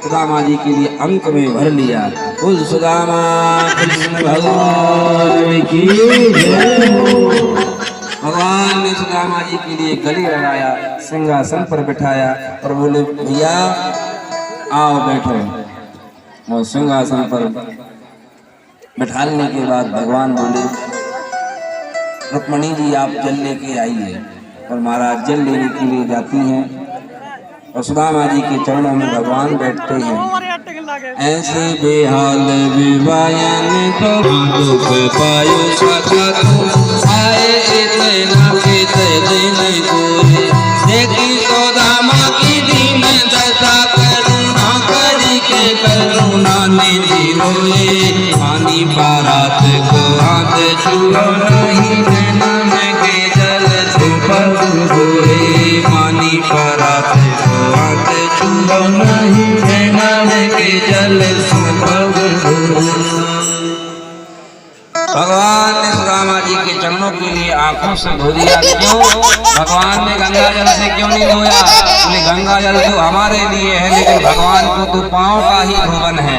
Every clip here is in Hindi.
सुदामा जी के लिए अंक में भर लिया। उस सुदामा कृष्ण भगवान की भगवान ने सुदामा जी के लिए गले लगाया, सिंहासन पर बिठाया और बोले भैया आओ बैठो। और सिंहासन पर बिठाने के बाद भगवान बोले रुक्मणी जी आप जल लेके आइए। और महाराज जल लेने के लिए जाती हैं और सुदामा जी के चरणों में भगवान बैठते हैं। ऐसे बेहाल विवायन तो दुख पायो सका तू आए इतना दिन गोरे देखी सुदामा की दीन दशा करुणा करी के करुणा निधि रोए पानी पारात को हाथ छुओ नहीं नैनन के जल छुपल होए पानी पारात को हाथ छुओ नहीं नैनन के जल छुपल होए। भगवान ने सुदामा जी के चरणों के लिए आंखों से धो दिया। क्यों? भगवान ने गंगा जल से क्यों नहीं धोया? बोले गंगा जल तो हमारे लिए है लेकिन भगवान को तो पांव का ही धोवन है।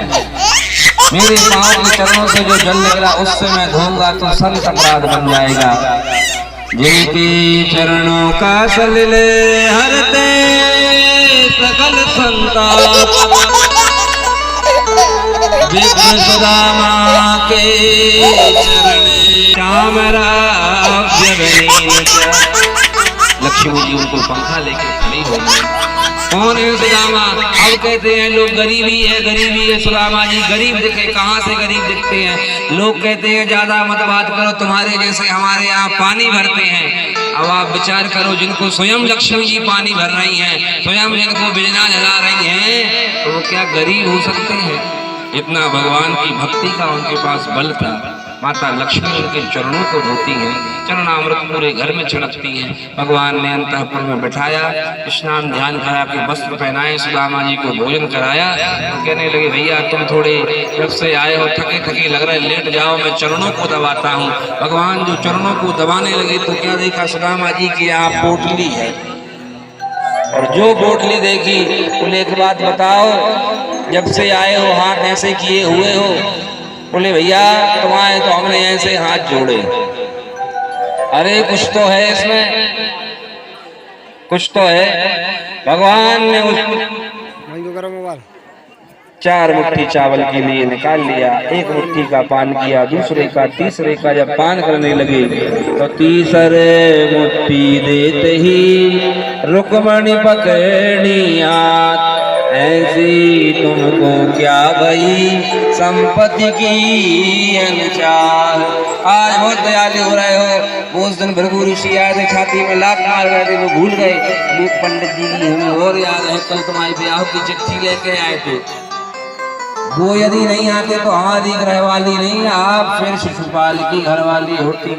मेरे पांव के चरणों से जो जल निकला उससे मैं धोऊंगा तो संत अपराध बन जाएगा। जिनके चरणों का सलिले हरते सकल संताप विघ्न सुदामा के चरण श्याम लक्ष्मी जी उनको पंखा लेके खड़ी हो गई। कौन है सुदामा? अब कहते हैं लोग गरीबी है सुदामा जी गरीब दिखे। कहाँ से गरीब दिखते हैं? लोग कहते हैं ज्यादा मत बात करो, तुम्हारे जैसे हमारे यहाँ पानी भरते हैं। अब आप विचार करो, जिनको स्वयं लक्ष्मी जी पानी भर रही हैं, स्वयं जिनको बिजना जला रही हैं, तो वो क्या गरीब हो सकते हैं? इतना भगवान की भक्ति का उनके पास बल था। माता लक्ष्मी उनके चरणों को धोती हैं, चरणामृत पूरे घर में छिड़कती हैं। भगवान ने अंतःपुर में बिठाया, स्नान ध्यान करा के वस्त्र पहनाए, सुदामा जी को भोजन कराया। तो कहने लगे भैया तुम थोड़े जब से आए हो थके थके लग रहे, लेट जाओ मैं चरणों को दबाता हूँ। भगवान जो चरणों को दबाने लगे तो क्या देखा? सुदामा जी की यहाँ पोटली है। और जो पोटली देखी बोले एक बात बताओ, जब से आए हो हाथ ऐसे किए हुए हो? बोले भैया तुम आए तो हमने ऐसे हाथ जोड़े। अरे कुछ तो है इसमें, कुछ तो है। भगवान ने उस 4 मुट्ठी चावल के लिए निकाल लिया, 1 मुट्ठी का पान किया, दूसरे का तीसरे का जब पान करने लगे तो तीसरे मुट्ठी देते ही रुक्मणी पकड़ी हाथ। ऐसी तुमको क्या भई संपत्ति की अनुचार। आज बहुत दयालु हो रहे हो। उस दिन भृगु ऋषि आए थे, छाती में लात मार गए थे, वो भूल गए। पंडित जी की हमें और याद है, कल तुम्हारे ब्याह की चिट्ठी लेके आए थे। वो यदि नहीं आते तो हमारी घरवाली नहीं, आप फिर शिशुपाल की घरवाली होती।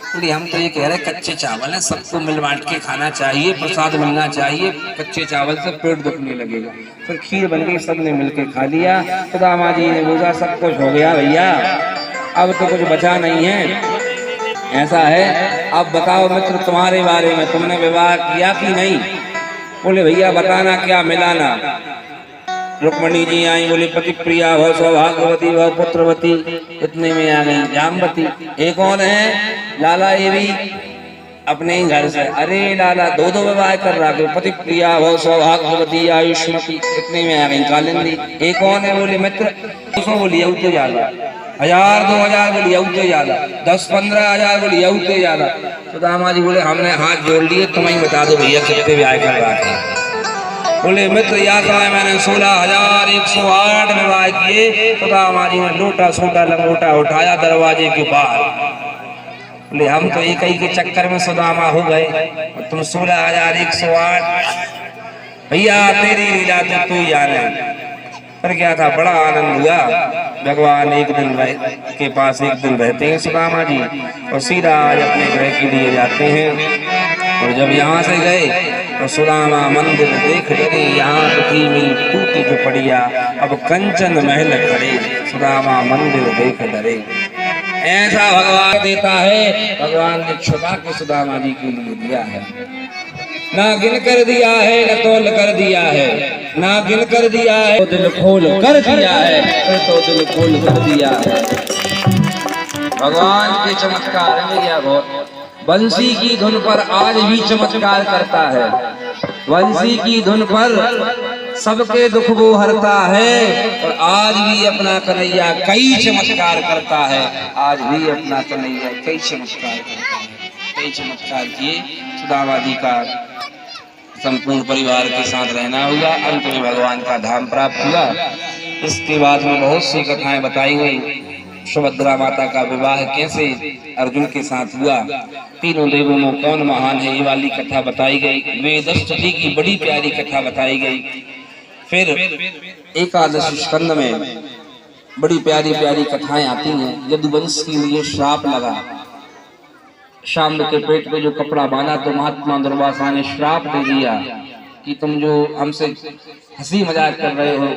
इसलिए हम तो ये कह रहे कच्चे चावल है, सबको मिल बांट के खाना चाहिए, प्रसाद मिलना चाहिए। कच्चे चावल से पेट दुखने लगेगा। फिर खीर बन गई, सबने मिलके खा लिया। सुदामा जी ने बोला सब कुछ हो गया भैया, अब तो कुछ बचा नहीं है। ऐसा है, अब बताओ मित्र तुम्हारे बारे में, तुमने विवाह किया कि नहीं? बोले भैया बताना क्या मिलाना। रुक्मणी जी आई, बोले पति प्रिया भव सौभाग्यवती भव पुत्रवती। इतने में आ गई जामवती। एक कौन है? लाला ये भी अपने ही घर से। अरे लाला 2 विवाह कर रहा है, पति प्रिया भव सौभाग्यवती आयुष्मती। इतने में आ गई कालिंदी। एक कौन है? बोले मित्र। उसमें बोलिए तो ज्यादा 1000 2000 बोलिए तो ज्यादा 10-15 हजार बोलिए तो ज्यादा। सुदामा जी बोले हमने हाथ जोड़ लिए, तुम्हें बता दो भैया कितने ब्याह कर रहा था। बोले मित्र याद है मैंने 16,108 विवाह किए। सुदामा जी ने लोटा छोटा लंगोटा उठाया दरवाजे के बाहर। बोले हम तो एक ही के चक्कर में सुदामा हो गए, तुम 16,108। भैया तेरी लीला तो तू जाने। पर क्या था, बड़ा आनंद हुआ। भगवान एक दिन के पास एक दिन रहते हैं सुदामा जी और सीधा आज अपने ग्रह के लिए जाते हैं। और जब यहाँ से गए तो सुदामा मंदिर देख डरे, यहाँ थी मेरी टूटी झोपड़िया, अब कंचन महल खड़े। सुदामा मंदिर देख डरे। ऐसा भगवान देता है, भगवान ने छुपा के सुदामा जी के लिए दिया है। ना गिन कर दिया है, न तोल कर दिया है, ना गिन कर दिया है, तो दिल खोल कर दिया है, तो दिल खोल कर दिया है। भगवान के चमत्कार में क्या गौर, बंसी की धुन पर आज भी चमत्कार करता है, बंसी की धुन पर सबके दुख वो हरता है, और आज भी अपना कन्हैया कई चमत्कार करता है, आज भी अपना कन्हैया कई चमत्कार करता है। कई चमत्कार किए सुदामा जी का संपूर्ण परिवार के साथ रहना हुआ, अंत में भगवान का धाम प्राप्त हुआ। इसके बाद में बहुत सी कथाएं बताई गई। सुभद्रा माता का विवाह कैसे अर्जुन के साथ हुआ, तीनों देवों में कौन महान है, ये वाली कथा बताई गई। वेदस्तुति की बड़ी प्यारी कथा बताई गई। फिर एकादश स्कंद में बड़ी प्यारी प्यारी कथाएं आती हैं। यदुवंश के लिए श्राप लगा, शाम के पेट पे जो कपड़ा बांधा तो महात्मा दुर्वासा ने श्राप दे दिया कि तुम जो हमसे हंसी मजाक कर रहे हो,